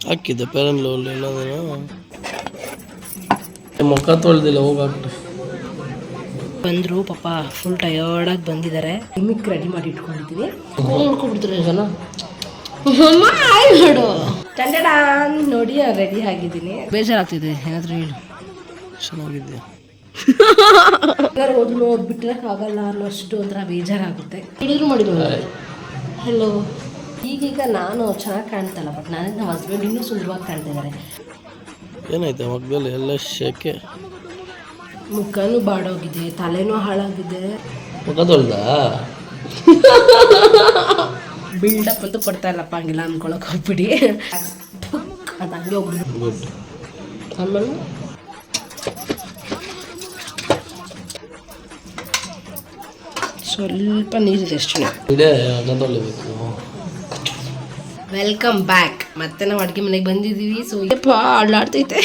ಹಾಕಿದ್ದೆ ಪೇರನ್ ಲೋಲ್ ಎಲ್ಲದನ್ನು ಮುಖ ತೊಳ್ದಿಲ್ಲ ಹೋಗಾಕ್ಬಿಟ್ಟು ಬಂದರು ಪಾಪ ಫುಲ್ ಟಯರ್ಡಾಗಿ ಬಂದಿದ್ದಾರೆ. ನಿಮಗೆ ರೆಡಿ ಮಾಡಿ ಇಟ್ಕೊಂಡಿದ್ದೀನಿ. ನೋಡ್ಕೊಬಿಡ್ತಾರೆ ಜನ ನೋಡು ಚಂದಡ ನೋಡಿ ರೆಡಿ ಆಗಿದ್ದೀನಿ. ಬೇಜಾರಾಗ್ತಿದೆ ಏನಾದರೂ ಹೇಳು. ಚೆನ್ನಾಗಿದ್ಯಾ ಎಲ್ಲರೂ ಹೋದ್ರು ನೋಡ್ಬಿಟ್ಟಿರಕ್ಕಾಗಲ್ಲ ಅನ್ನೋಷ್ಟು ಒಂಥರ ಬೇಜಾರಾಗುತ್ತೆ. ಹಿಡಿದ್ರು ಮಾಡಿದ್ರು ಹಲೋ ಈಗೀಗ ನಾನು ಚೆನ್ನಾಗಿ ಕಾಣ್ತಲ್ಲ, ಬಟ್ ನಾನು ನಮ್ಮ ಹಸ್ಬೆಂಡ್ ಇನ್ನೂ ಸುಂದರವಾಗಿ ಕಾಣ್ತಿದ್ದಾರೆ. ಏನಾಯ್ತು ಮಗದಲ್ಲಿ ಎಲ್ಲ ಶೆಕೆ, ಮುಖನೂ ಬಾಡೋಗಿದೆ, ತಲೆನೂ ಹಾಳಾಗಿದೆ. ಮುಖ ತೊಳ್ದ ಬಿಲ್ಡಪ್ ಅಂತೂ ಕೊಡ್ತಾ ಇಲ್ಲಪ್ಪ, ಹಂಗಿಲ್ಲ ಅಂದ್ಕೊಳಕ್ ಹೋಗ್ಬಿಡಿ ಅದು ಹಂಗೆ ಹೋಗ್ಬಿಡಿ. ಗುಡ್. ಆಮೇಲೆ ಸ್ವಲ್ಪ ನೀರಿದೆ ಅಷ್ಟೇ. ಇಡೇ ಮುಖ ತೊಳಿಬೇಕು. Welcome back. ಮತ್ತೆ ನಾವು ಅಡುಗೆ ಮನೆಗೆ ಬಂದಿದ್ದೀವಿ. ಸೊ ಯಪ್ಪ ಅಳ್ಳಾಡ್ತೈತೆ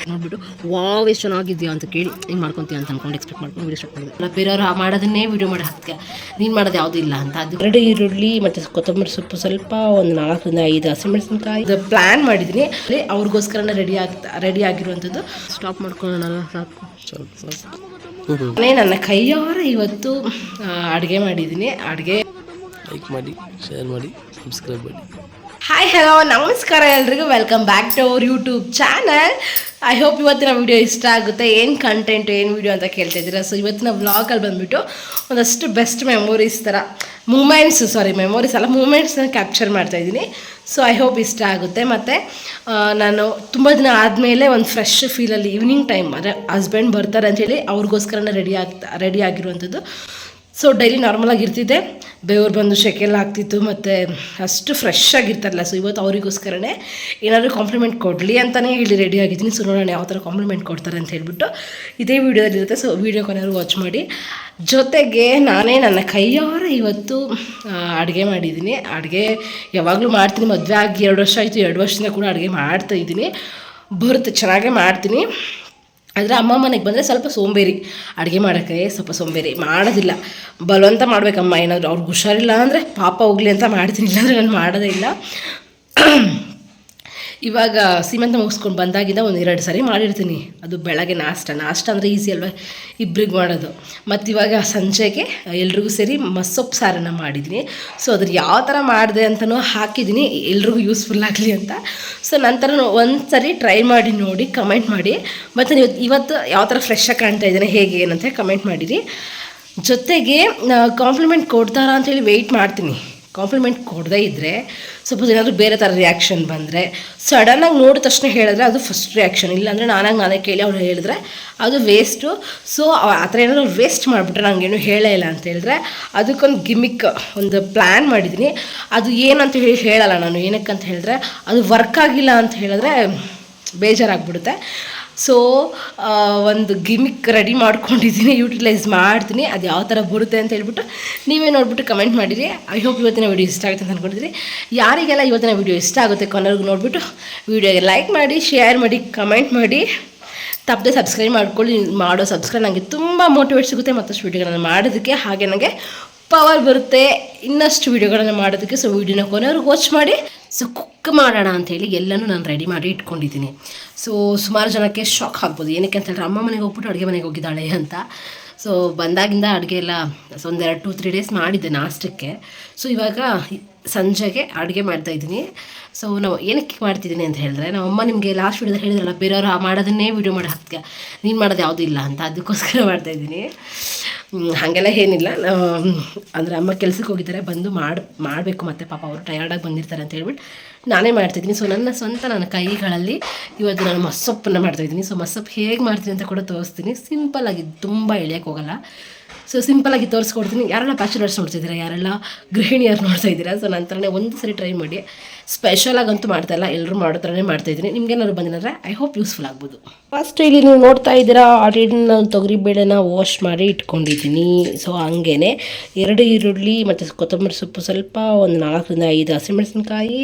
ನೋಡ್ಬಿಟ್ಟು ವಾವ್ ಎಷ್ಟು ಚೆನ್ನಾಗಿದ್ಯಾ ಅಂತ ಕೇಳಿ ಹಿಂಗೆ ಮಾಡ್ಕೊತೀಯ ಅಂತ ಅನ್ಕೊಂಡು ಎಕ್ಸ್ಪೆಕ್ಟ್ ಮಾಡ್ಕೊಂಡು ವೀಡಿಯೋ ಸ್ಟಾರ್ಟ್ ಮಾಡಿದೆ. ಬೇರೆಯವ್ರು ಮಾಡೋದನ್ನೇ ವೀಡಿಯೋ ಮಾಡಿ ಹಾಕ್ತೀಯ, ನೀನು ಮಾಡೋದು ಯಾವುದೂ ಇಲ್ಲ ಅಂತ. ಅದು 2 ಈರುಳ್ಳಿ ಮತ್ತು ಕೊತ್ತಂಬರಿ ಸೊಪ್ಪು, ಸ್ವಲ್ಪ ಒಂದು 4 ರಿಂದ 5 ಹಸಿಮೆಣಸಿನ್ಕಾಯಿ ಇದು ಪ್ಲ್ಯಾನ್ ಮಾಡಿದ್ದೀನಿ. ಅವ್ರಿಗೋಸ್ಕರನೇ ರೆಡಿ ಆಗಿರುವಂಥದ್ದು. ಸ್ಟಾಪ್ ಮಾಡ್ಕೊಳ್ಳೋಣ ಸಾಕು. ನನ್ನ ಕೈಯಾರ ಇವತ್ತು ಅಡುಗೆ ಮಾಡಿದ್ದೀನಿ. ಅಡುಗೆ ಲೈಕ್ ಮಾಡಿ, ಶೇರ್ ಮಾಡಿ, ಸಬ್ಸ್ಕ್ರೈಬ್ ಮಾಡಿ. ಹಾಯ್ ಹಲೋ ನಮಸ್ಕಾರ ಎಲ್ರಿಗೂ, welcome back to our YouTube channel. I hope ಇವತ್ತಿನ ವಿಡಿಯೋ ಇಷ್ಟ ಆಗುತ್ತೆ. ಏನು ಕಂಟೆಂಟ್ ಏನು ವಿಡಿಯೋ ಅಂತ ಕೇಳ್ತಾ ಇದ್ದೀರಾ. ಸೊ ಇವತ್ತಿನ ವ್ಲಾಗಲ್ಲಿ ಬಂದುಬಿಟ್ಟು ಒಂದಷ್ಟು ಬೆಸ್ಟ್ ಮೆಮೊರೀಸ್ ಥರ ಮೂಮೆಂಟ್ಸ್ನ ಕ್ಯಾಪ್ಚರ್ ಮಾಡ್ತಾಯಿದ್ದೀನಿ. ಸೊ ಐ ಹೋಪ್ ಇಷ್ಟ ಆಗುತ್ತೆ. ಮತ್ತು ನಾನು ತುಂಬ ದಿನ ಆದಮೇಲೆ ಒಂದು ಫ್ರೆಶ್ ಫೀಲಲ್ಲಿ ಈವ್ನಿಂಗ್ ಟೈಮ್ ಅಂದರೆ ಹಸ್ಬೆಂಡ್ ಬರ್ತಾರೆ ಅಂಥೇಳಿ ಅವ್ರಿಗೋಸ್ಕರನೇ ರೆಡಿ ಆಗಿರುವಂಥದ್ದು. ಸೊ ಡೈಲಿ ನಾರ್ಮಲಾಗಿ ಇರ್ತಿದ್ದೆ, ಬೆವರು ಬಂದು ಶೆಕೆಲ್ಲ ಆಗ್ತಿತ್ತು ಮತ್ತು ಅಷ್ಟು ಫ್ರೆಶ್ ಆಗಿರ್ತಾರಲ್ಲ. ಸೊ ಇವತ್ತು ಅವರಿಗೋಸ್ಕರನೇ ಏನಾದರೂ ಕಾಂಪ್ಲಿಮೆಂಟ್ ಕೊಡಲಿ ಅಂತಲೇ ಹೇಳಿ ರೆಡಿ ಆಗಿದ್ದೀನಿ. ಸೊ ನೋಡೋಣ ಯಾವ ಥರ ಕಾಂಪ್ಲಿಮೆಂಟ್ ಕೊಡ್ತಾರೆ ಅಂತ ಹೇಳ್ಬಿಟ್ಟು ಇದೇ ವಿಡಿಯೋದಲ್ಲಿರುತ್ತೆ. ಸೊ ವಿಡಿಯೋ ಕೊನೆಯವರು ವಾಚ್ ಮಾಡಿ. ಜೊತೆಗೆ ನಾನೇ ನನ್ನ ಕೈಯಾರ ಇವತ್ತು ಅಡುಗೆ ಮಾಡಿದ್ದೀನಿ. ಅಡುಗೆ ಯಾವಾಗಲೂ ಮಾಡ್ತೀನಿ, ಮದುವೆ ಆಗಿ 2 ವರ್ಷ ಆಯಿತು. 2 ವರ್ಷದಿಂದ ಕೂಡ ಅಡುಗೆ ಮಾಡ್ತಾಯಿದ್ದೀನಿ, ಬರುತ್ತೆ, ಚೆನ್ನಾಗೇ ಮಾಡ್ತೀನಿ. ಆದರೆ ಅಮ್ಮ ಮನೆಗೆ ಬಂದರೆ ಸ್ವಲ್ಪ ಸೋಂಬೇರಿ, ಅಡುಗೆ ಮಾಡೋಕ್ಕೆ ಸ್ವಲ್ಪ ಸೋಂಬೇರಿ, ಮಾಡೋದಿಲ್ಲ. ಬಲವಂತ ಮಾಡಬೇಕಮ್ಮ, ಏನಾದರೂ ಅವ್ರಿಗೆ ಹುಷಾರಿಲ್ಲ ಅಂದರೆ ಪಾಪ ಹೋಗಲಿ ಅಂತ ಮಾಡ್ತೀನಿ, ಇಲ್ಲಾಂದರೆ ನಾನು ಮಾಡೋದೇ ಇಲ್ಲ. ಇವಾಗ ಸೀಮಂತ ಮುಗಿಸ್ಕೊಂಡು ಬಂದಾಗಿಂದ 1-2 ಸಾರಿ ಮಾಡಿರ್ತೀನಿ. ಅದು ಬೆಳಗ್ಗೆ ನಾಷ್ಟ ಅಂದರೆ ಈಸಿ ಅಲ್ವಾ ಇಬ್ರಿಗೆ ಮಾಡೋದು. ಮತ್ತು ಇವಾಗ ಸಂಜೆಗೆ ಎಲ್ರಿಗೂ ಸೇರಿ ಮಸ್ಸೊಪ್ಪು ಸಾರನ್ನು ಮಾಡಿದ್ದೀನಿ. ಸೊ ಅದ್ರ ಯಾವ ಥರ ಮಾಡಿದೆ ಅಂತಲೂ ಹಾಕಿದ್ದೀನಿ, ಎಲ್ರಿಗೂ ಯೂಸ್ಫುಲ್ ಆಗಲಿ ಅಂತ. ಸೊ ನಂತರ ಒಂದು ಸರಿ ಟ್ರೈ ಮಾಡಿ ನೋಡಿ, ಕಮೆಂಟ್ ಮಾಡಿ. ಮತ್ತು ಇವತ್ತು ಯಾವ ಥರ ಫ್ರೆಶ್ಶಾಗಿ ಕಾಣ್ತಾ ಇದ್ದೇನೆ, ಹೇಗೆ ಏನಂತ ಕಮೆಂಟ್ ಮಾಡಿರಿ. ಜೊತೆಗೆ ಕಾಂಪ್ಲಿಮೆಂಟ್ ಕೊಡ್ತಾರಾ ಅಂಥೇಳಿ ವೆಯ್ಟ್ ಮಾಡ್ತೀನಿ. ಕಾಂಪ್ಲಿಮೆಂಟ್ ಕೊಡದೇ ಇದ್ದರೆ, ಸಪೋಸ್ ಏನಾದರೂ ಬೇರೆ ಥರ ರಿಯಾಕ್ಷನ್ ಬಂದರೆ, ಸಡನ್ನಾಗಿ ನೋಡಿದ ತಕ್ಷಣ ಹೇಳಿದ್ರೆ ಅದು ಫಸ್ಟ್ ರಿಯಾಕ್ಷನ್. ಇಲ್ಲಾಂದರೆ ನಾನೇ ಕೇಳಿ ಅವ್ರು ಹೇಳಿದ್ರೆ ಅದು ವೇಸ್ಟು. ಸೊ ಆ ಥರ ಏನಾದರೂ ವೇಸ್ಟ್ ಮಾಡಿಬಿಟ್ರೆ ನನಗೇನು ಹೇಳೇ ಇಲ್ಲ ಅಂತ ಹೇಳಿದ್ರೆ ಅದಕ್ಕೊಂದು ಗಿಮಿಕ್ ಒಂದು ಪ್ಲ್ಯಾನ್ ಮಾಡಿದ್ದೀನಿ. ಅದು ಏನಂತ ಹೇಳಲ್ಲ ನಾನು. ಏನಕ್ಕೆ ಅಂತ ಹೇಳಿದ್ರೆ ಅದು ವರ್ಕ್ ಆಗಿಲ್ಲ ಅಂತ ಹೇಳಿದ್ರೆ ಬೇಜಾರಾಗ್ಬಿಡುತ್ತೆ. ಸೊ ಒಂದು ಗಿಮಿಕ್ ರೆಡಿ ಮಾಡ್ಕೊಂಡಿದ್ದೀನಿ, ಯೂಟಿಲೈಸ್ ಮಾಡ್ತೀನಿ. ಅದು ಯಾವ ಥರ ಬರುತ್ತೆ ಅಂತ ಹೇಳ್ಬಿಟ್ಟು ನೀವೇ ನೋಡಿಬಿಟ್ಟು ಕಮೆಂಟ್ ಮಾಡಿರಿ. ಐ ಹೋಪ್ ಇವತ್ತಿನ ವೀಡಿಯೋ ಇಷ್ಟ ಆಗುತ್ತೆ ಅಂತ ಅಂದ್ಕೊಂಡಿದ್ದೀನಿ. ಯಾರಿಗೆಲ್ಲ ಇವತ್ತಿನ ವೀಡಿಯೋ ಇಷ್ಟ ಆಗುತ್ತೆ ಕೊನೆವರೆಗೂ ನೋಡಿಬಿಟ್ಟು ವೀಡಿಯೋಗೆ ಲೈಕ್ ಮಾಡಿ, ಶೇರ್ ಮಾಡಿ, ಕಮೆಂಟ್ ಮಾಡಿ, ತಪ್ಪದೆ ಸಬ್ಸ್ಕ್ರೈಬ್ ಮಾಡ್ಕೊಳ್ಳಿ. ಸಬ್ಸ್ಕ್ರೈಬ್ ನನಗೆ ತುಂಬ ಮೋಟಿವೇಟ್ ಸಿಗುತ್ತೆ ಮತ್ತಷ್ಟು ವೀಡಿಯೋಗಳನ್ನು ಮಾಡೋದಕ್ಕೆ. ಹಾಗೆ ನನಗೆ ಪವರ್ ಬರುತ್ತೆ ಇನ್ನಷ್ಟು ವೀಡಿಯೋಗಳನ್ನು ಮಾಡೋದಕ್ಕೆ. ಸೊ ವೀಡಿಯೋನ ಕೊನೆಯವ್ರಿಗೆ ವಾಚ್ ಮಾಡಿ. ಸೊ ಕುಕ್ ಮಾಡೋಣ ಅಂಥೇಳಿ ಎಲ್ಲನೂ ನಾನು ರೆಡಿ ಮಾಡಿ ಇಟ್ಕೊಂಡಿದ್ದೀನಿ. ಸೊ ಸುಮಾರು ಜನಕ್ಕೆ ಶಾಕ್ ಆಗ್ಬೋದು, ಏನಕ್ಕೆ ಅಂತ ಹೇಳಿದ್ರೆ ಅಮ್ಮ ಮನೆಗೆ ಹೋಗ್ಬಿಟ್ಟು ಅಡುಗೆ ಮನೆಗೆ ಹೋಗಿದ್ದಾಳೆ ಅಂತ. ಸೊ ಬಂದಾಗಿಂದ ಅಡುಗೆ ಎಲ್ಲ ಒಂದು 2-3 ಡೇಸ್ ಮಾಡಿದ್ದೆ ನಾಷ್ಟಕ್ಕೆ. ಸೊ ಇವಾಗ ಸಂಜೆಗೆ ಅಡುಗೆ ಮಾಡ್ತಾಯಿದ್ದೀನಿ. ಸೊ ನಾವು ಏನಕ್ಕೆ ಮಾಡ್ತಿದ್ದೀನಿ ಅಂತ ಹೇಳಿದ್ರೆ, ನಮ್ಮಮ್ಮ ನಿಮಗೆ ಲಾಸ್ಟ್ ವೀಡಿಯೋದಲ್ಲಿ ಹೇಳಿದ್ರಲ್ಲ, ಬೇರೆಯವರು ಮಾಡೋದನ್ನೇ ವೀಡಿಯೋ ಮಾಡಿ ಹಾಕ್ತೀಯ, ನೀನು ಮಾಡೋದು ಯಾವುದೂ ಇಲ್ಲ ಅಂತ, ಅದಕ್ಕೋಸ್ಕರ ಮಾಡ್ತಾಯಿದ್ದೀನಿ. ಹಾಗೆಲ್ಲ ಏನಿಲ್ಲ, ಅಂದರೆ ಅಮ್ಮ ಕೆಲ್ಸಕ್ಕೆ ಹೋಗಿದ್ದಾರೆ, ಬಂದು ಮಾಡಬೇಕು. ಮತ್ತು ಪಾಪ ಅವರು ಟಯರ್ಡಾಗಿ ಬಂದಿರ್ತಾರೆ ಅಂತ ಹೇಳ್ಬಿಟ್ಟು ನಾನೇ ಮಾಡ್ತಾಯಿದ್ದೀನಿ. ಸೊ ನನ್ನ ಕೈಗಳಲ್ಲಿ ಇವತ್ತು ನಾನು ಮಸ್ಸೊಪ್ಪನ್ನು ಮಾಡ್ತಾಯಿದ್ದೀನಿ. ಸೊ ಮಸ್ಸೊಪ್ಪು ಹೇಗೆ ಮಾಡ್ತೀನಿ ಅಂತ ಕೂಡ ತೋರಿಸ್ತೀನಿ. ಸಿಂಪಲ್ಲಾಗಿ, ತುಂಬ ಎಳೆಯೋಕ್ಕೆ ಹೋಗಲ್ಲ. ಸೊ ಸಿಂಪಲ್ಲಾಗಿ ತೋರಿಸ್ಕೊಡ್ತೀನಿ. ಯಾರೆಲ್ಲ ಬ್ಯಾಚುಲರ್ಸ್ ನೋಡ್ತಿದ್ದೀರಾ, ಯಾರೆಲ್ಲ ಗೃಹಿಣಿಯರು ನೋಡ್ತಾ ಇದ್ದೀರಾ, ಸೊ ನಂತರನೇ ಒಂದು ಸರಿ ಟ್ರೈ ಮಾಡಿ. ಸ್ಪೆಷಲಾಗಂತೂ ಮಾಡ್ತಾಯಿಲ್ಲ, ಎಲ್ಲರೂ ಮಾಡೋ ಥರನೇ ಮಾಡ್ತಾಯಿದ್ದೀನಿ. ನಿಮ್ಗೇನಾದ್ರು ಬಂದಿದ್ರೆ ಐ ಹೋಪ್ ಯೂಸ್ಫುಲ್ ಆಗ್ಬೋದು. ಫಸ್ಟ್ ಇಲ್ಲಿ ನೀವು ನೋಡ್ತಾ ಇದ್ದೀರಾ, ಆಲ್ರೆಡಿ ನಾನು ತೊಗರಿಬೇಳೆನ ವಾಶ್ ಮಾಡಿ ಇಟ್ಕೊಂಡಿದ್ದೀನಿ. ಸೊ ಹಂಗೇ 2 ಈರುಳ್ಳಿ ಮತ್ತು ಕೊತ್ತಂಬರಿ ಸೊಪ್ಪು, ಸ್ವಲ್ಪ ಒಂದು 4 ರಿಂದ 5 ಹಸಿಮೆಣಸಿನ್ಕಾಯಿ,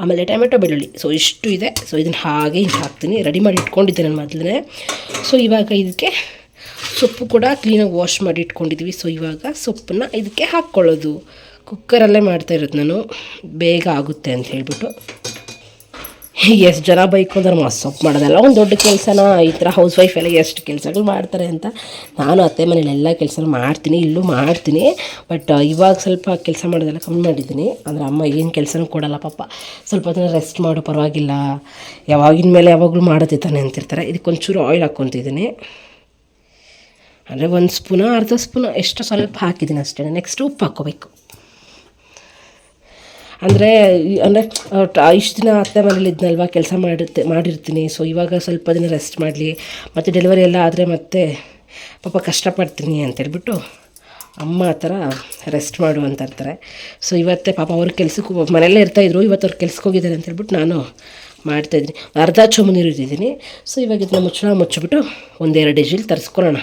ಆಮೇಲೆ ಟೊಮೆಟೊ, ಬೆಳ್ಳುಳ್ಳಿ. ಸೊ ಇಷ್ಟು ಇದೆ. ಸೊ ಇದನ್ನು ಹಾಗೆ ಹಾಕ್ತೀನಿ, ರೆಡಿ ಮಾಡಿ ಇಟ್ಕೊಂಡಿದ್ದೆ ನಾನು ಮೊದಲೇ. ಸೊ ಇವಾಗ ಇದಕ್ಕೆ ಸೊಪ್ಪು ಕೂಡ ಕ್ಲೀನಾಗಿ ವಾಶ್ ಮಾಡಿ ಇಟ್ಕೊಂಡಿದ್ದೀವಿ. ಸೊ ಇವಾಗ ಸೊಪ್ಪನ್ನು ಇದಕ್ಕೆ ಹಾಕ್ಕೊಳ್ಳೋದು. ಕುಕ್ಕರಲ್ಲೇ ಮಾಡ್ತಾಯಿರೋದು ನಾನು, ಬೇಗ ಆಗುತ್ತೆ ಅಂತ ಹೇಳ್ಬಿಟ್ಟು. ಎಷ್ಟು ಜನ ಬೈಕ್ ಹೋದ್ರೆ ಸೊಪ್ಪು ಮಾಡೋದಲ್ಲ ಒಂದು ದೊಡ್ಡ ಕೆಲಸನ. ಈ ಥರ ಹೌಸ್ ವೈಫ್ ಎಲ್ಲ ಎಷ್ಟು ಕೆಲಸಗಳು ಮಾಡ್ತಾರೆ ಅಂತ. ನಾನು ಅತ್ತೆ ಮನೇಲಿ ಎಲ್ಲ ಕೆಲಸ ಮಾಡ್ತೀನಿ, ಇಲ್ಲೂ ಮಾಡ್ತೀನಿ. ಬಟ್ ಇವಾಗ ಸ್ವಲ್ಪ ಕೆಲಸ ಮಾಡೋದೆಲ್ಲ ಕಮ್ಮಿ ಮಾಡಿದ್ದೀನಿ. ಅಂದರೆ ಅಮ್ಮ ಏನು ಕೆಲಸನೂ ಕೊಡಲ್ಲ ಪಾಪ. ಸ್ವಲ್ಪ ದಿನ ರೆಸ್ಟ್ ಮಾಡು ಪರವಾಗಿಲ್ಲ, ಯಾವಾಗಿನ ಮೇಲೆ ಯಾವಾಗಲೂ ಮಾಡೋದೇ ತಾನೆ ಅಂತಿರ್ತಾರೆ. ಇದಕ್ಕೊಂಚೂರು ಆಯಿಲ್ ಹಾಕ್ಕೊತಿದ್ದೀನಿ. ಅಂದರೆ 1 ಸ್ಪೂನ ಅರ್ಧ ಸ್ಪೂನ ಎಷ್ಟು ಸ್ವಲ್ಪ ಹಾಕಿದ್ದೀನಿ ಅಷ್ಟೇ. ನೆಕ್ಸ್ಟ್ ಉಪ್ಪು ಹಾಕ್ಕೋಬೇಕು. ಅಂದರೆ ಇಷ್ಟು ದಿನ ಅತ್ತೆ ಮನೇಲಿ ಇದ್ನಲ್ವ, ಕೆಲಸ ಮಾಡಿರ್ತೀನಿ. ಸೊ ಇವಾಗ ಸ್ವಲ್ಪ ದಿನ ರೆಸ್ಟ್ ಮಾಡಲಿ, ಮತ್ತು ಡೆಲಿವರಿ ಎಲ್ಲ ಆದರೆ ಮತ್ತೆ ಪಾಪ ಕಷ್ಟಪಡ್ತೀನಿ ಅಂತೇಳ್ಬಿಟ್ಟು ಅಮ್ಮ ಆ ಥರ ರೆಸ್ಟ್ ಮಾಡು ಅಂತ ಇರ್ತಾರೆ. ಸೊ ಇವತ್ತೇ ಪಾಪ ಅವ್ರ ಕೆಲ್ಸಕ್ಕೆ ಮನೆಯಲ್ಲೇ ಇರ್ತಾಯಿದ್ರು, ಇವತ್ತು ಅವ್ರು ಕೆಲ್ಸಕ್ಕೆ ಹೋಗಿದ್ದಾರೆ ಅಂತೇಳ್ಬಿಟ್ಟು ನಾನು ಮಾಡ್ತಾಯಿದ್ದೀನಿ. ಅರ್ಧ ಚೊಂಬು ನೀರು ಇಟ್ಟಿದ್ದೀನಿ. ಸೊ ಇವಾಗ ಇದನ್ನ ಮುಚ್ಚಿಬಿಟ್ಟು 1-2 ವಿಜಿಲ್ ತರಿಸ್ಕೊಳ್ಳೋಣ.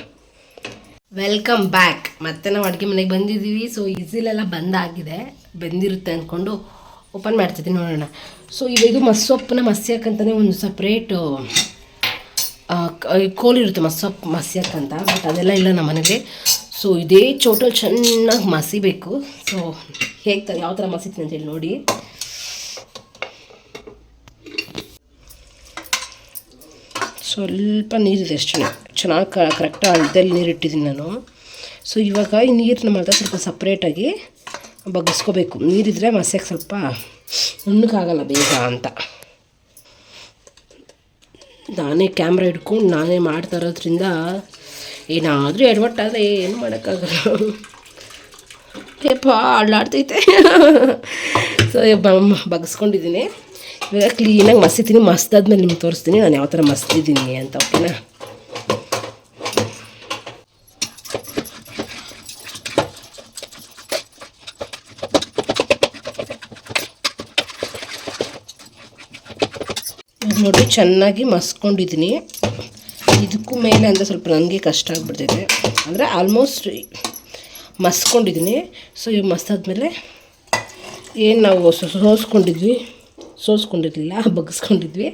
Welcome back. ಮತ್ತೆ ನಾವು ಅಡುಗೆ ಮನೆಗೆ ಬಂದಿದ್ದೀವಿ. ಸೊ ಈಸಿಲೆಲ್ಲ ಬಂದಾಗಿದೆ, ಬೆಂದಿರುತ್ತೆ ಅಂದ್ಕೊಂಡು ಓಪನ್ ಮಾಡ್ತಿದ್ದೀನಿ, ನೋಡೋಣ. ಸೊ ಇದು ಮಸ್ಸೊಪ್ಪನ್ನ ಮಸ್ಯಕ್ಕಂತಲೇ ಒಂದು ಸಪ್ರೇಟು ಕೋಲಿರುತ್ತೆ ಮಸ್ಸೊಪ್ಪು ಮಸ್ಯಕ್ಕಂತ. ಬಟ್ ಅದೆಲ್ಲ ಇಲ್ಲ ನಮ್ಮ ಮನೇಲಿ. ಸೊ ಇದೇ ಚೋಟಲ್ಲಿ ಚೆನ್ನಾಗಿ ಮಸಿಬೇಕು. ಸೊ ಹೇಗೆ ಯಾವ ಥರ ಮಸಿತೀನಿ ಅಂತೇಳಿ ನೋಡಿ. ಸ್ವಲ್ಪ ನೀರಿದೆ ಅಷ್ಟೇ, ಚೆನ್ನಾಗಿ ಕರೆಕ್ಟಾಗಿ ಅಳತೆಯಲ್ಲಿ ನೀರು ಇಟ್ಟಿದ್ದೀನಿ ನಾನು. ಸೊ ಇವಾಗ ಈ ನೀರನ್ನ ಮಾತ್ರ ಸ್ವಲ್ಪ ಸಪ್ರೇಟಾಗಿ ಬಗ್ಗಿಸ್ಕೋಬೇಕು. ನೀರಿದ್ರೆ ಮಸ್ಯಕ್ಕೆ ಸ್ವಲ್ಪ ನುಣ್ಣಕ್ಕಾಗಲ್ಲ ಬೇಗ ಅಂತ. ನಾನೇ ಕ್ಯಾಮ್ರಾ ಹಿಡ್ಕೊಂಡು ನಾನೇ ಮಾಡ್ತಾ ಇರೋದ್ರಿಂದ ಏನಾದರೂ ಎಡವಟ್ಟಾದರೆ ಏನು ಮಾಡೋಕ್ಕಾಗಲ್ಲ. ಏಪ್ಪ ಅಳ್ಳಾಡ್ತೈತೆ. ಸೊ ಬಗ್ಗಿಸ್ಕೊಂಡಿದ್ದೀನಿ. ಇವಾಗ ಕ್ಲೀನಾಗಿ ಮಸಿತೀನಿ. ಮಸ್ದಾದ್ಮೇಲೆ ನಿಮ್ಗೆ ತೋರಿಸ್ತೀನಿ ನಾನು ಯಾವ ಥರ ಮಸ್ತಿದ್ದೀನಿ ಅಂತ, ಓಕೆನಾ. ನೋಡಿ ಚೆನ್ನಾಗಿ ಮಸ್ಕೊಂಡಿದ್ದೀನಿ. ಇದಕ್ಕೂ ಮೇಲೆ ಅಂದರೆ ಸ್ವಲ್ಪ ನನಗೆ ಕಷ್ಟ ಆಗಿಬಿಡ್ತೈತೆ. ಅಂದರೆ ಆಲ್ಮೋಸ್ಟ್ ಮಸ್ಕೊಂಡಿದ್ದೀನಿ. ಸೊ ಇವಾಗ ಮಸ್ತಾದ್ಮೇಲೆ ಏನು ನಾವು ಸೋಸ್ಕೊಂಡಿರಲಿಲ್ಲ ಬಗ್ಗಿಸ್ಕೊಂಡಿದ್ವಿ,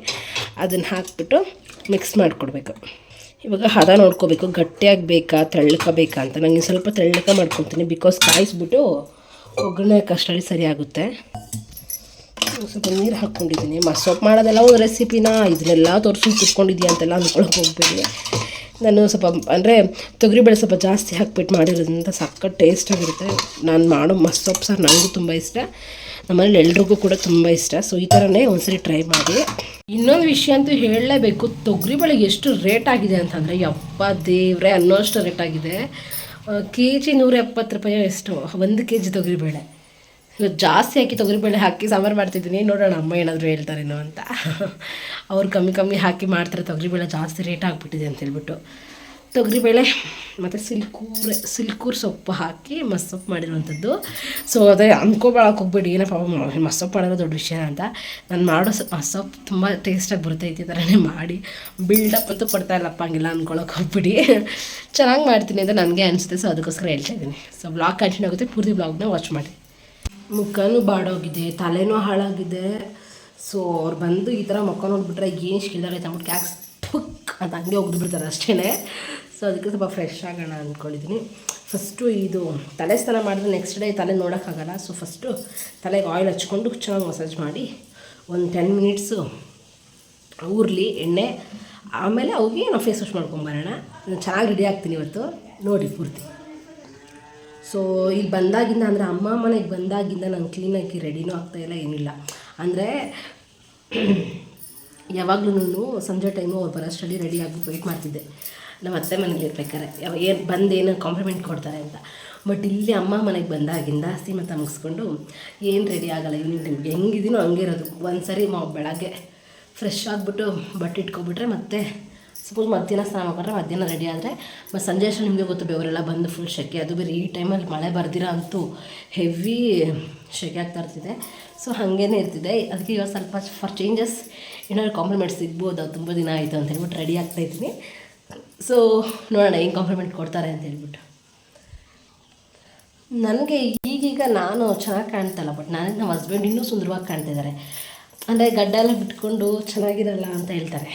ಅದನ್ನು ಹಾಕ್ಬಿಟ್ಟು ಮಿಕ್ಸ್ ಮಾಡಿಕೊಡ್ಬೇಕು. ಇವಾಗ ಹದ ನೋಡ್ಕೋಬೇಕು, ಗಟ್ಟಿಯಾಗಿ ಬೇಕಾ ತೆಳ್ಳಕ ಅಂತ. ನನಗೆ ಸ್ವಲ್ಪ ತೆಳ್ಳಕ ಮಾಡ್ಕೊತೀನಿ, ಬಿಕಾಸ್ ಕಾಯಿಸ್ಬಿಟ್ಟು ಒಗ್ಗರಣೆ ಕಷ್ಟಲ್ಲಿ ಸರಿ ಆಗುತ್ತೆ. ಸ್ವಲ್ಪ ನೀರು ಹಾಕ್ಕೊಂಡಿದ್ದೀನಿ. ಮಸ್ಸೊಪ್ಪು ಮಾಡೋದೆಲ್ಲ ಒಂದು ರೆಸಿಪಿನ ಇದನ್ನೆಲ್ಲ ತೋರಿಸಿ ಕುತ್ಕೊಂಡಿದ್ಯಾ ಅಂತೆಲ್ಲ ಅಂದ್ಕೊಳಕ್ಕೆ ಹೋಗ್ಬೇಡಿ. ನಾನು ಸ್ವಲ್ಪ ಅಂದರೆ ತೊಗರಿಬೇಳೆ ಸ್ವಲ್ಪ ಜಾಸ್ತಿ ಹಾಕ್ಬಿಟ್ಟು ಮಾಡಿರೋದ್ರಿಂದ ಸಕ್ಕತ್ ಟೇಸ್ಟಾಗಿರುತ್ತೆ. ನಾನು ಮಾಡೋ ಮಸ್ಸೊಪ್ಪು ಸಾರು ನನಗೂ ತುಂಬ ಇಷ್ಟ, ನಮ್ಮನೇಲಿ ಎಲ್ರಿಗೂ ಕೂಡ ತುಂಬ ಇಷ್ಟ. ಸೊ ಈ ಥರನೇ ಒಂದ್ಸರಿ ಟ್ರೈ ಮಾಡಿ. ಇನ್ನೊಂದು ವಿಷಯ ಅಂತೂ ಹೇಳಲೇಬೇಕು, ತೊಗರಿಬೇಳೆಗೆ ಎಷ್ಟು ರೇಟ್ ಆಗಿದೆ ಅಂತಂದರೆ ಯಪ್ಪ ದೇವ್ರೆ ಅನ್ನೋಷ್ಟು ರೇಟ್ ಆಗಿದೆ. ಕೆಜಿ 170 ರೂಪಾಯಿ ಎಷ್ಟು, 1 kg ತೊಗರಿಬೇಳೆ. ಇವತ್ತು ಜಾಸ್ತಿ ಹಾಕಿ ತೊಗರಿಬೇಳೆ ಹಾಕಿ ಸಾಂಬಾರು ಮಾಡ್ತಿದ್ದೀನಿ. ನೋಡೋಣ ಅಮ್ಮ ಏನಾದರೂ ಹೇಳ್ತಾರೇನೋ ಅಂತ. ಅವ್ರು ಕಮ್ಮಿ ಹಾಕಿ ಮಾಡ್ತಾರೆ, ತೊಗರಿಬೇಳೆ ಜಾಸ್ತಿ ರೇಟ್ ಆಗಿಬಿಟ್ಟಿದೆ ಅಂತೇಳ್ಬಿಟ್ಟು. ತೊಗರಿಬೇಳೆ ಮತ್ತು ಸಿಲ್ಕೂರು ಸೊಪ್ಪು ಹಾಕಿ ಮಸ್ಸೊಪ್ಪು ಮಾಡಿರುವಂಥದ್ದು. ಸೊ ಅದೇ ಅಂದ್ಕೊಳಕ್ಕೆ ಹೋಗ್ಬೇಡಿ ಏನಪ್ಪ ಮಸ್ಸೊಪ್ಪು ಮಾಡೋದು ದೊಡ್ಡ ವಿಷಯ ಅಂತ. ನಾನು ಮಾಡೋ ಮಸ್ಸೊಪ್ಪು ತುಂಬ ಟೇಸ್ಟಾಗಿ ಬರುತ್ತೆ. ಈ ಥರನೇ ಮಾಡಿ ಬಿಲ್ಡಪ್ ಅಂತೂ ಕೊಡ್ತಾ ಇಲ್ಲಪ್ಪ, ಹಂಗಿಲ್ಲ ಅಂದ್ಕೊಳಕ್ಕೆ ಹೋಗ್ಬಿಡಿ. ಚೆನ್ನಾಗಿ ಮಾಡ್ತೀನಿ ಅಂತ ನನಗೆ ಅನಿಸುತ್ತೆ. ಸೊ ಅದಕ್ಕೋಸ್ಕರ ಹೇಳ್ತಾ ಇದ್ದೀನಿ. ಸೊ ಬ್ಲಾಗ್ ಕಂಟಿನ್ಯೂ ಆಗುತ್ತೆ, ಪೂರ್ತಿ ಬ್ಲಾಗ್ನ ವಾಚ್ ಮಾಡಿ. ಮುಖನೂ ಬಾಡೋಗಿದೆ, ತಲೆನೂ ಹಾಳಾಗಿದೆ. ಸೊ ಅವ್ರು ಬಂದು ಈ ಥರ ಮುಖ ನೋಡಿಬಿಟ್ರೆ ಏನು ಶಿಲ್ದಾರೆ ಅಂದ್ಬಿಟ್ಟು ಕ್ಯಾಕ್ಸ್ ಫುಕ್ ಅಂತ ಹಂಗೆ ಹೋಗ್ದು ಬಿಡ್ತಾರೆ ಅಷ್ಟೇ. ಸೊ ಅದಕ್ಕೆ ಸ್ವಲ್ಪ ಫ್ರೆಶ್ ಆಗೋಣ ಅಂದ್ಕೊಂಡಿದ್ದೀನಿ. ಫಸ್ಟು ಇದು ತಲೆ ಸ್ನಾನ ಮಾಡಿದ್ರೆ ನೆಕ್ಸ್ಟ್ ಡೇ ತಲೆ ನೋಡೋಕ್ಕಾಗಲ್ಲ. ಸೊ ಫಸ್ಟು ತಲೆಗೆ ಆಯಿಲ್ ಹಚ್ಕೊಂಡು ಚೆನ್ನಾಗಿ ಮಸಾಜ್ ಮಾಡಿ ಒಂದು 10 ಮಿನಿಟ್ಸು ಊರಲಿ ಎಣ್ಣೆ, ಆಮೇಲೆ ಅವ್ರಿಗೆ ನಾವು ಫೇಸ್ ವಾಶ್ ಮಾಡ್ಕೊಂಬರೋಣ. ನಾನು ಚೆನ್ನಾಗಿ ರೆಡಿ ಆಗ್ತೀನಿ ಇವತ್ತು, ನೋಡಿ ಪೂರ್ತಿ. ಸೊ ಇಲ್ಲಿ ಬಂದಾಗಿಂದ ಅಂದರೆ ಅಮ್ಮ ಮನೆಗೆ ಬಂದಾಗಿಂದ ನಾನು ಕ್ಲೀನಾಗಿ ರೆಡಿನೂ ಆಗ್ತಾಯಿಲ್ಲ, ಏನಿಲ್ಲ. ಅಂದರೆ ಯಾವಾಗಲೂ ಸಂಜೆ ಟೈಮು ಅವ್ರು ಬರೋಷ್ಟರಲ್ಲಿ ರೆಡಿ ಆಗಿಬಿಟ್ಟು ವೆಯ್ಟ್ ಮಾಡ್ತಿದ್ದೆ ನಮ್ಮ ಅತ್ತೆ ಮನೇಲಿ ಇರ್ಬೇಕಾರೆ, ಏನು ಕಾಂಪ್ಲಿಮೆಂಟ್ ಕೊಡ್ತಾರೆ ಅಂತ. ಬಟ್ ಇಲ್ಲಿ ಅಮ್ಮ ಮನೆಗೆ ಬಂದಾಗಿಂದ ಸೀಮಂತ ಮುಗಿಸ್ಕೊಂಡು ಏನು ರೆಡಿ ಆಗೋಲ್ಲ. ಈವ್ನಿಂಗ್ ಟೈಮ್ಗೆ ಹೆಂಗಿದ್ದೀನೋ ಹಂಗೆ ಇರೋದು. ಒಂದು ಸರಿ ಬೆಳಗ್ಗೆ ಫ್ರೆಶ್ ಆಗಿಬಿಟ್ಟು ಬಟ್ಟೆ ಇಟ್ಕೊಬಿಟ್ರೆ ಮತ್ತೆ ಸಪೋಸ್ ಮಧ್ಯಾಹ್ನ ಸ್ನಾನ ಮಾಡ್ಕೊಂಡ್ರೆ ಮಧ್ಯಾಹ್ನ ರೆಡಿ ಆದರೆ ಮತ್ತು ಸಂಜೆ ಅಷ್ಟು ನಿಮಗೆ ಗೊತ್ತು ಬೆವರೆಲ್ಲ ಬಂದು ಫುಲ್ ಸೆಕೆ. ಅದು ಬೇರೆ ಈ ಟೈಮಲ್ಲಿ ಮಳೆ ಬರ್ದಿರ ಅಂತೂ ಹೆವಿ ಸೆಕೆ ಆಗ್ತಾ ಇರ್ತಿದೆ. ಸೊ ಹಾಗೇ ಇರ್ತಿದೆ. ಅದಕ್ಕೆ ಇವಾಗ ಸ್ವಲ್ಪ ಫಾರ್ ಚೇಂಜಸ್ ಏನಾದ್ರು ಕಾಂಪ್ಲಿಮೆಂಟ್ ಸಿಗ್ಬೋದು, ತುಂಬ ದಿನ ಆಯಿತು ಅಂತ ಹೇಳ್ಬಿಟ್ಟು ರೆಡಿ ಆಗ್ತಾಯಿದ್ದೀನಿ. ಸೊ ನೋಡೋಣ ಏನು ಕಾಂಪ್ಲಿಮೆಂಟ್ ಕೊಡ್ತಾರೆ ಅಂತ ಹೇಳ್ಬಿಟ್ಟು. ನನಗೆ ಈಗೀಗ ನಾನು ಚೆನ್ನಾಗಿ ಕಾಣ್ತಲ್ಲ, ಬಟ್ ನನಗೆ ನಮ್ಮ ಹಸ್ಬೆಂಡ್ ಇನ್ನೂ ಸುಂದರವಾಗಿ ಕಾಣ್ತಿದ್ದಾರೆ. ಅಂದರೆ ಗಡ್ಡ ಎಲ್ಲ ಬಿಟ್ಕೊಂಡು ಚೆನ್ನಾಗಿರಲ್ಲ ಅಂತ ಹೇಳ್ತಾರೆ.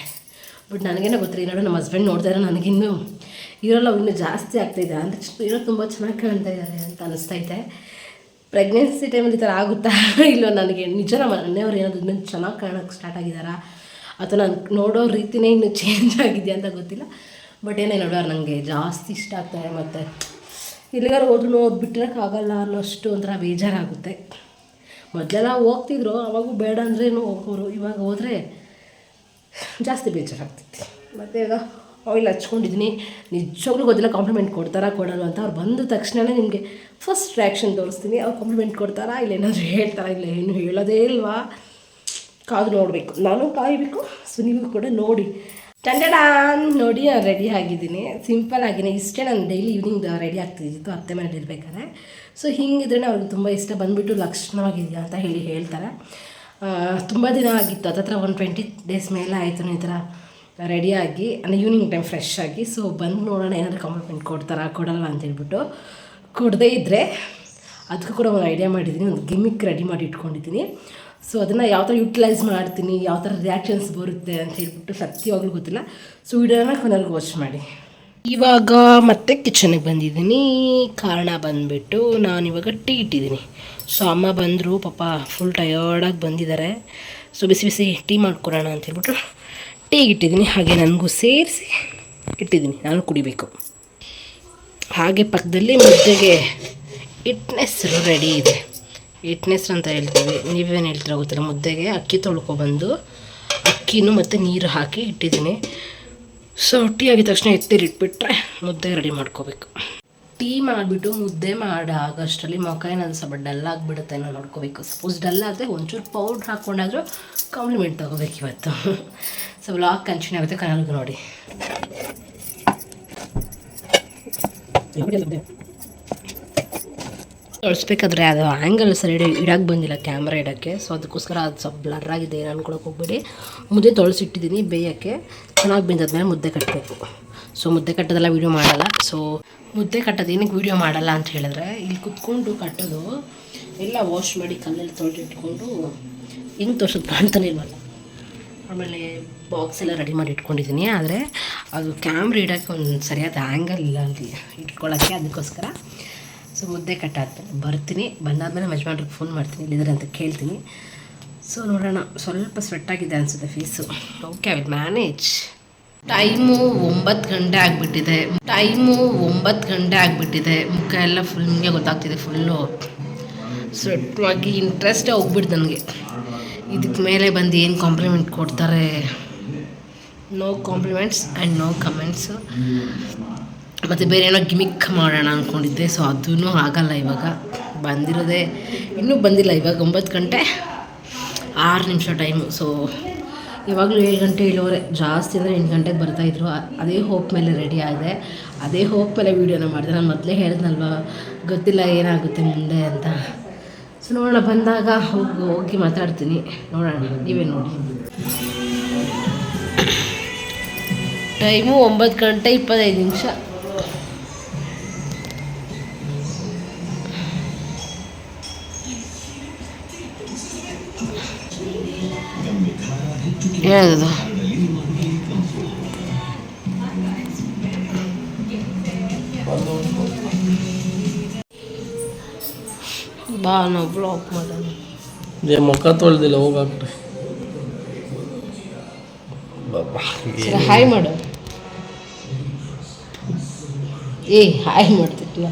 ಬಟ್ ನನಗೇನೋ ಗೊತ್ತಿಲ್ಲ, ಇರೋ ನಮ್ಮ ಹಸ್ಬೆಂಡ್ ನೋಡ್ತಾರೆ ನನಗಿನ್ನೂ ಇರೋಲ್ಲ ಇನ್ನೂ ಜಾಸ್ತಿ ಆಗ್ತಾಯಿದೆ. ಅಂದರೆ ಇರೋ ತುಂಬ ಚೆನ್ನಾಗಿ ಕಾಣ್ತಾ ಇದ್ದಾರೆ ಅಂತ ಅನಿಸ್ತೈತೆ. ಪ್ರೆಗ್ನೆನ್ಸಿ ಟೈಮಲ್ಲಿ ಈ ಥರ ಆಗುತ್ತಾ ಇಲ್ಲೋ ನನಗೆ ನಿಜ ನಮ್ಮ ಮನೆಯವ್ರು ಏನಾದ್ರು ಇನ್ನೂ ಚೆನ್ನಾಗಿ ಕಾಣೋಕ್ಕೆ ಸ್ಟಾರ್ಟ್ ಆಗಿದ್ದಾರಾ ಅಥವಾ ನಾನು ನೋಡೋ ರೀತಿನೇ ಇನ್ನೂ ಚೇಂಜ್ ಆಗಿದೆಯಾ ಅಂತ ಗೊತ್ತಿಲ್ಲ. ಬಟ್ ಏನೇ ನೋಡೋರು ನನಗೆ ಜಾಸ್ತಿ ಇಷ್ಟ ಆಗ್ತಾರೆ. ಮತ್ತು ಎಲ್ಲಿಗಾರು ಹೋದ್ರೂ ಬಿಟ್ಟಿರೋಕ್ಕಾಗಲ್ಲ ಅನ್ನೋಷ್ಟು ಒಂಥರ ಬೇಜಾರಾಗುತ್ತೆ. ಮೊದಲೆಲ್ಲ ಹೋಗ್ತಿದ್ರು, ಅವಾಗೂ ಬೇಡ ಅಂದ್ರೇನು ಹೋಗೋರು. ಇವಾಗ ಹೋದರೆ ಜಾಸ್ತಿ ಬೇಜಾರಾಗ್ತೈತಿ. ಮತ್ತು ಈಗ ಆಯಿಲ್ ಹಚ್ಕೊಂಡಿದ್ದೀನಿ. ನಿಜವಾಗ್ಲೂ ಗೊತ್ತಿಲ್ಲ ಕಾಂಪ್ಲಿಮೆಂಟ್ ಕೊಡ್ತಾರಾ ಕೊಡೋಲ್ಲ ಅಂತ. ಅವ್ರು ಬಂದ ತಕ್ಷಣವೇ ನಿಮಗೆ ಫಸ್ಟ್ ರಿಯಾಕ್ಷನ್ ತೋರಿಸ್ತೀನಿ. ಅವ್ರು ಕಾಂಪ್ಲಿಮೆಂಟ್ ಕೊಡ್ತಾರಾ ಇಲ್ಲ ಏನಾದರೂ ಹೇಳ್ತಾರಾ ಇಲ್ಲ ಏನು ಹೇಳೋದೇ ಇಲ್ವಾ, ಕಾದು ನೋಡಬೇಕು. ನಾನು ಕಾಯಬೇಕು. ಸೊ ನೀವು ಕೂಡ ನೋಡಿ. ಟಂಡಡಾನ್ ನೋಡಿ ನಾನು ರೆಡಿ ಆಗಿದ್ದೀನಿ. ಸಿಂಪಲ್ ಆಗಿನೇ ಇಷ್ಟೇ. ನಾನು ಡೈಲಿ ಈವ್ನಿಂಗ್ ರೆಡಿ ಆಗ್ತಿದ್ದಿತ್ತು ಅತ್ತೆ ಮನೇಲಿ ಇರಬೇಕಾದ್ರೆ. ಸೊ ಹಿಂಗಿದ್ರೆ ಅವ್ರಿಗೆ ತುಂಬ ಇಷ್ಟ. ಬಂದುಬಿಟ್ಟು ಲಕ್ಷಣವಾಗಿದೆಯಾ ಅಂತ ಹೇಳ್ತಾರೆ. ತುಂಬ ದಿನ ಆಗಿತ್ತು, ಹತ್ತತ್ರ 120 ಡೇಸ್ ಮೇಲೆ ಆಯಿತು ಈ ಥರ ರೆಡಿಯಾಗಿ, ಅಂದರೆ ಈವ್ನಿಂಗ್ ಟೈಮ್ ಫ್ರೆಶ್ ಆಗಿ. ಸೊ ಬಂದು ನೋಡೋಣ ಏನಾದರೂ ಕಾಂಪ್ಲಿಮೆಂಟ್ ಕೊಡ್ತಾರಾ ಕೊಡಲ್ವ ಅಂತ ಹೇಳ್ಬಿಟ್ಟು. ಕೊಡದೇ ಇದ್ದರೆ ಅದಕ್ಕೂ ಕೂಡ ಒಂದು ಐಡಿಯಾ ಮಾಡಿದ್ದೀನಿ, ಒಂದು ಗಿಮಿಕ್ ರೆಡಿ ಮಾಡಿ ಇಟ್ಕೊಂಡಿದ್ದೀನಿ. ಸೊ ಅದನ್ನು ಯಾವ ಥರ ಯುಟಿಲೈಸ್ ಮಾಡ್ತೀನಿ, ಯಾವ ಥರ ರಿಯಾಕ್ಷನ್ಸ್ ಬರುತ್ತೆ ಅಂತ ಹೇಳ್ಬಿಟ್ಟು ಸತ್ಯವಾಗ್ಲೂ ಗೊತ್ತಿಲ್ಲ. ಸೊ ವಿಡಿಯೋನ ಕೊನೆಗೆ ವಾಚ್ ಮಾಡಿ. ಇವಾಗ ಮತ್ತೆ ಕಿಚನ್ಗೆ ಬಂದಿದ್ದೀನಿ. ಕಾರಣ ಬಂದುಬಿಟ್ಟು ನಾನಿವಾಗ ಟೀ ಇಟ್ಟಿದ್ದೀನಿ. ಸೊ ಅಮ್ಮ ಬಂದರು, ಪಾಪ ಫುಲ್ ಟಯರ್ಡಾಗಿ ಬಂದಿದ್ದಾರೆ. ಸೊ ಬಿಸಿ ಬಿಸಿ ಟೀ ಮಾಡ್ಕೊಡೋಣ ಅಂತ ಹೇಳ್ಬಿಟ್ಟು ಟೀಗೆ ಇಟ್ಟಿದ್ದೀನಿ. ಹಾಗೆ ನನಗೂ ಸೇರಿಸಿ ಇಟ್ಟಿದ್ದೀನಿ, ನಾನು ಕುಡಿಬೇಕು. ಹಾಗೆ ಪಕ್ಕದಲ್ಲಿ ಮುದ್ದೆಗೆ ಹಿಟ್ಟನೆಸ್ರು ರೆಡಿ ಇದೆ. ಹಿಟ್ಟನೆಸ್ರು ಅಂತ ಹೇಳ್ತೀವಿ, ನೀವೇನು ಹೇಳ್ತೀರ ಗೊತ್ತಿಲ್ಲ. ಮುದ್ದೆಗೆ ಅಕ್ಕಿ ತೊಳ್ಕೊಬಂದು ಅಕ್ಕಿನೂ ಮತ್ತು ನೀರು ಹಾಕಿ ಇಟ್ಟಿದ್ದೀನಿ. ಸೊ ಟೀ ಆಗಿದ ತಕ್ಷಣ ಎತ್ತಿರಿಟ್ಬಿಟ್ರೆ ಮುದ್ದೆ ರೆಡಿ ಮಾಡ್ಕೋಬೇಕು. ಟೀ ಮಾಡಿಬಿಟ್ಟು ಮುದ್ದೆ ಆಗೋಷ್ಟರಲ್ಲಿ ಮೊಕ ಏನಾದರೂ ಸ್ವಲ್ಪ ಡಲ್ ಆಗಿಬಿಡುತ್ತೆ ಅನ್ನೋ ನೋಡ್ಕೋಬೇಕು. ಸಪೋಸ್ ಡಲ್ ಆದರೆ ಒಂಚೂರು ಪೌಡ್ರ್ ಹಾಕ್ಕೊಂಡಾದರೂ ಕಾಂಪ್ಲಿಮೆಂಟ್ ತೊಗೋಬೇಕು ಇವತ್ತು. ಸೊ ವ್ಲಾಗ್ ಕಂಟಿನ್ಯೂ ಆಗುತ್ತೆ, ಕನಲ್ಗೂ ನೋಡಿ. ತೊಳಸ್ಬೇಕಾದ್ರೆ ಅದು ಆ್ಯಂಗಲ್ ಸರಿ ಇಡಕ್ಕೆ ಬಂದಿಲ್ಲ, ಕ್ಯಾಮ್ರಾ ಇಡೋಕ್ಕೆ. ಸೊ ಅದಕ್ಕೋಸ್ಕರ ಅದು ಸ್ವಲ್ಪ ಬ್ಲರ್ ಆಗಿದೆ, ಏನು ಅನ್ಕೊಳಕ್ಕೆ ಹೋಗ್ಬೇಡಿ. ಮುದ್ದೆ ತೊಳಸಿಟ್ಟಿದ್ದೀನಿ ಬೇಯೋಕ್ಕೆ. ಚೆನ್ನಾಗಿ ಬೆಂದಾದ್ಮೇಲೆ ಮುದ್ದೆ ಕಟ್ಟಬೇಕು. ಸೊ ಮುದ್ದೆ ಕಟ್ಟೋದೆಲ್ಲ ವೀಡಿಯೋ ಮಾಡಲ್ಲ. ಸೊ ಮುದ್ದೆ ಕಟ್ಟೋದು ಏನಕ್ಕೆ ವೀಡಿಯೋ ಮಾಡಲ್ಲ ಅಂತ ಹೇಳಿದ್ರೆ, ಇಲ್ಲಿ ಕುತ್ಕೊಂಡು ಕಟ್ಟೋದು ಎಲ್ಲ ವಾಶ್ ಮಾಡಿ ಕಲ್ಲಲ್ಲಿ ತೊಳೆದಿಟ್ಕೊಂಡು ಹಿಂಗೆ ತೋರ್ಸೋದು ಕಾಣ್ತಾನೆ ಇಲ್ವಲ್ಲ. ಆಮೇಲೆ ಬಾಕ್ಸ್ ಎಲ್ಲ ರೆಡಿ ಮಾಡಿ ಇಟ್ಕೊಂಡಿದ್ದೀನಿ. ಆದರೆ ಅದು ಕ್ಯಾಮ್ರಾ ಇಡೋಕ್ಕೆ ಒಂದು ಸರಿಯಾದ ಆ್ಯಂಗಲ್ ಇಲ್ಲ ಅಲ್ಲಿ ಇಟ್ಕೊಳ್ಳೋಕ್ಕೆ, ಅದಕ್ಕೋಸ್ಕರ. ಸೊ ಮುದ್ದೆ ಕಟ್ಟಾದ್ಮೇಲೆ ಬರ್ತೀನಿ. ಬಂದಾದಮೇಲೆ ಯಜಮಾನ್ರಿಗೆ ಫೋನ್ ಮಾಡ್ತೀನಿ, ಇಲ್ಲಿದ್ದಾರೆ ಅಂತ ಕೇಳ್ತೀನಿ. ಸೊ ನೋಡೋಣ. ಸ್ವಲ್ಪ ಸ್ವೆಟ್ಟಾಗಿದೆ ಅನಿಸುತ್ತೆ face. Okay, I will manage. Time 9 ಗಂಟೆ ಆಗಿಬಿಟ್ಟಿದೆ. ಮುಖ ಎಲ್ಲ ಫುಲ್ ನಿಮಗೆ ಗೊತ್ತಾಗ್ತಿದೆ, ಫುಲ್ಲು ಸ್ವೆಟ್ಟಾಗಿ ಇಂಟ್ರೆಸ್ಟೇ ಹೋಗ್ಬಿಡ್ತು ನನಗೆ. ಇದಕ್ಕೆ ಮೇಲೆ ಬಂದು ಏನು ಕಾಂಪ್ಲಿಮೆಂಟ್ ಕೊಡ್ತಾರೆ. No compliments and no comments. ಮತ್ತು ಬೇರೆ ಏನೋ ಗಿಮಿಕ್ ಮಾಡೋಣ ಅಂದ್ಕೊಂಡಿದ್ದೆ. ಸೊ ಅದೂ ಆಗಲ್ಲ. ಇವಾಗ ಬಂದಿರೋದೇ ಇನ್ನೂ ಬಂದಿಲ್ಲ. ಇವಾಗ 9 ಗಂಟೆ 6 ನಿಮಿಷ ಟೈಮು. ಸೊ ಇವಾಗಲೂ 7 ಗಂಟೆ 7:15, ಜಾಸ್ತಿ ಅಂದರೆ 8 ಗಂಟೆಗೆ ಬರ್ತಾಯಿದ್ರು. ಅದೇ ಹೋಪ್ ಮೇಲೆ ರೆಡಿ ಆಗಿದೆ, ಅದೇ ಹೋಪ್ ಮೇಲೆ ವೀಡಿಯೋನ ಮಾಡಿದೆ. ನಾನು ಮೊದಲೇ ಹೇಳಿದ್ನಲ್ವ, ಗೊತ್ತಿಲ್ಲ ಏನಾಗುತ್ತೆ ಮುಂದೆ ಅಂತ. ಸೊ ನೋಡೋಣ, ಬಂದಾಗ ಹೋಗಿ ಮಾತಾಡ್ತೀನಿ. ನೋಡೋಣ, ನೀವೇ ನೋಡಿ. ಟೈಮು 9 ಗಂಟೆ 25 ನಿಮಿಷ. ಏನದು ಬಾ, ನಾವು ಬ್ಲಾಕ್ ಮಾಡೋಣ. ಮುಖ ತೊಳೆದಿಲ್ಲ, ಹೋಗಾಕ್ರಿ. ಹಾಯ್ ಮಾಡು. ಹಾಯ್ ಮಾಡ್ತಿಲ್ಲ.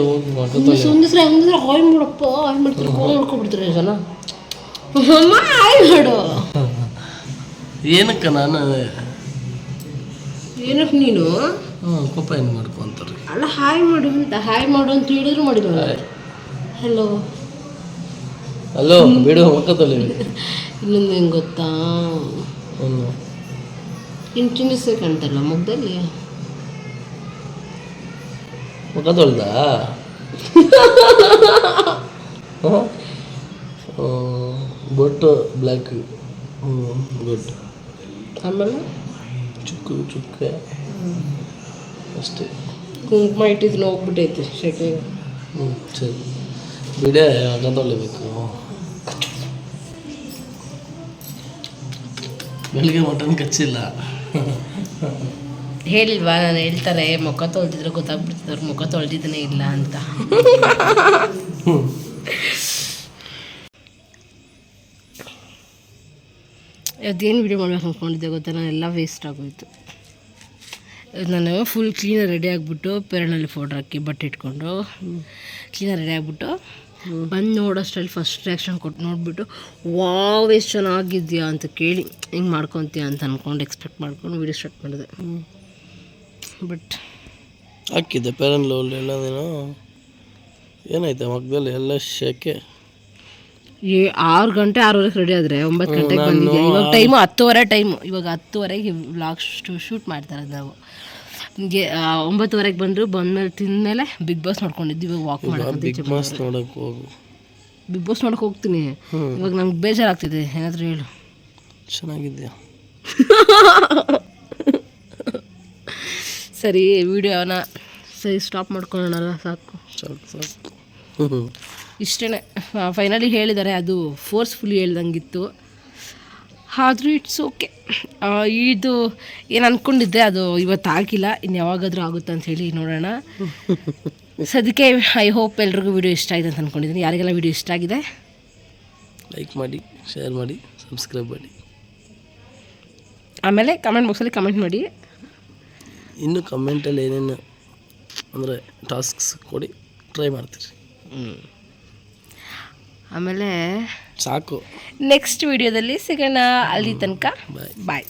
ಹೋಗಿ ಮುಖ ತೊಳೆ. ಹಂಗಂದ್ರೆ ಹಾಯ್ ಮಾಡಪ್ಪ. ಹಾಯ್ ಮಾಡ್ತಾರೆ, ಕಾಲ್ ಮಾಡ್ಕೊಬಿಡ್ತಾರೆ ಜನ. ಹಾಯ್ ಮಾಡು. ಏನಕ್ಕ ನಾನು ಏನಕ್ಕೆ ನೀನು ಕೋಪ ಏನು ಮಾಡ್ಕೊಂತಾರೆ? ಅಲ್ಲ, ಹಾಯ್ ಮಾಡು ಅಂತ ಹೇಳಿದ್ರು ಮಾಡಿದ್ರು. ಹಲೋ ಹಲೋ ಬಿಡು, ಮುಖ ತೊಳೆ. ಇನ್ನೊಂದು ಹೆಂಗೆ ಗೊತ್ತಾ, ಇಂಚಿನಿಸೇ ಕಾಣ್ತಲ್ಲ ಮುಖದಲ್ಲಿ. ಮುಖ ತೊಳ್ದ ಬೊಟ್ಟು ಬ್ಲ್ಯಾಕ್. ಗುಡ್. ಆಮೇಲೆ ಚುಕ್ಕೆ ಅಷ್ಟೇ. ಕುಂಕುಮ ಇಟ್ಟಿದ್ದು ಹೋಗ್ಬಿಟ್ಟೈತೆ ಶೆಕೆ. ಸರಿ ಬಿಡೇ, ಮುಖ ತೊಳಿಬೇಕು. ಬೆಳಿಗ್ಗೆ ಮಟನ್ ಕಚ್ಚಿಲ್ಲ ಹೇಳಿಲ್ವಾ, ನಾನು ಹೇಳ್ತಾರೆ ಮುಖ ತೊಳೆದಿದ್ರೆ ಗೊತ್ತಾಗ್ಬಿಡ್ತಿದ್ರು ಮುಖ ತೊಳೆದಿದ್ದಾನೆ ಇಲ್ಲ ಅಂತ. ಅದೇನು ವಿಡಿಯೋ ಮಾಡ್ಬೇಕು ಅಂದ್ಕೊಂಡಿದ್ದೆ ಗೊತ್ತಾ, ನಾನೆಲ್ಲ ವೇಸ್ಟ್ ಆಗೋಯ್ತು. ನಾನು ಫುಲ್ ಕ್ಲೀನಾಗಿ ರೆಡಿ ಆಗಿಬಿಟ್ಟು ಪೇರನಲ್ಲಿ ಫೋಟೋ ಹಾಕಿ ಬಟ್ಟೆ ಇಟ್ಕೊಂಡು ಕ್ಲೀನಾಗಿ ರೆಡಿ ಆಗಿಬಿಟ್ಟು ಬಂದು ನೋಡೋಷ್ಟರಲ್ಲಿ ಫಸ್ಟ್ ರಿಯಾಕ್ಷನ್ ಕೊಟ್ಟು ನೋಡಿಬಿಟ್ಟು ವಾವ್ ಎಷ್ಟು ಚೆನ್ನಾಗಿದ್ಯಾ ಅಂತ ಕೇಳಿ ಹಿಂಗೆ ಮಾಡ್ಕೊತೀಯ ಅಂತ ಅಂದ್ಕೊಂಡು ಎಕ್ಸ್ಪೆಕ್ಟ್ ಮಾಡ್ಕೊಂಡು ವೀಡಿಯೋ ಸ್ಟಾರ್ಟ್ ಮಾಡಿದೆ. ಬಟ್ ಹಾಕಿದ್ದೆ ಪೇರನ್ ಲೋಲ್ ಎಲ್ಲ ನೀನು ಏನಾಯ್ತು ಮಗದಲ್ಲಿ ಎಲ್ಲ ಶೆಕೆ. 6 ಗಂಟೆ 6:30 ರೆಡಿ ಆದರೆ 9 ಗಂಟೆಗೆ ಬಂದಿದ್ದೆ. ಇವಾಗ ಟೈಮು 10:30 ಟೈಮು. ಇವಾಗ 10:30ಗೆ ವ್ಲಾಗ್ ಶೂಟ್ ಮಾಡ್ತಾರೆ ನಾವು. ಹಿಂಗೆ 9:30ಗೆ ಬಂದಮೇಲೆ ತಿಂದಮೇಲೆ ಬಿಗ್ ಬಾಸ್ ನೋಡ್ಕೊಂಡಿದ್ವಿ. ಇವಾಗ ವಾಕ್ ಮಾಡೋದು. ಬಿಗ್ ಬಾಸ್ ನೋಡೋಕೆ ಹೋಗು. ಬಿಗ್ ಬಾಸ್ ನೋಡೋಕೆ ಹೋಗ್ತೀನಿ. ಇವಾಗ ನಂಗೆ ಬೇಜಾರಾಗ್ತಿದೆ. ಏನಾದರೂ ಹೇಳು. ಚೆನ್ನಾಗಿದ್ಯಾ? ಸರಿ ವಿಡಿಯೋನ ಸರಿ ಸ್ಟಾಪ್ ಮಾಡ್ಕೊಳ್ಳೋಣಲ್ಲ, ಸಾಕು ಸಾಕು. ಇಷ್ಟೇ. ಫೈನಲಿ ಹೇಳಿದ್ದಾರೆ. ಅದು ಫೋರ್ಸ್ಫುಲಿ ಹೇಳ್ದಂಗಿತ್ತು, ಆದರೂ ಇಟ್ಸ್ ಓಕೆ. ಇದು ಏನು ಅಂದ್ಕೊಂಡಿದ್ದೆ ಅದು ಇವತ್ತು ಆಗಿಲ್ಲ, ಇನ್ನು ಯಾವಾಗಾದರೂ ಆಗುತ್ತೆ ಅಂತ ಹೇಳಿ ನೋಡೋಣ. ಸದ್ಯಕ್ಕೆ ಐ ಹೋಪ್ ಎಲ್ರಿಗೂ ವಿಡಿಯೋ ಇಷ್ಟ ಆಗಿದೆ ಅಂತ ಅಂದ್ಕೊಂಡಿದ್ದೀನಿ. ಯಾರಿಗೆಲ್ಲ ವಿಡಿಯೋ ಇಷ್ಟ ಆಗಿದೆ ಲೈಕ್ ಮಾಡಿ, ಶೇರ್ ಮಾಡಿ, ಸಬ್ಸ್ಕ್ರೈಬ್ ಮಾಡಿ. ಆಮೇಲೆ ಕಮೆಂಟ್ ಬಾಕ್ಸಲ್ಲಿ ಕಮೆಂಟ್ ಮಾಡಿ. ಇನ್ನು ಕಮೆಂಟಲ್ಲಿ ಏನೇನು ಅಂದರೆ ಟಾಸ್ಕ್ಸ್ ಕೊಡಿ, ಟ್ರೈ ಮಾಡ್ತೀರಿ. ಆಮೇಲೆ ಸಾಕು. ನೆಕ್ಸ್ಟ್ ವಿಡಿಯೋದಲ್ಲಿ ಸಿಗೋಣ. ಅಲ್ಲಿ ತನಕ ಬಾಯ್.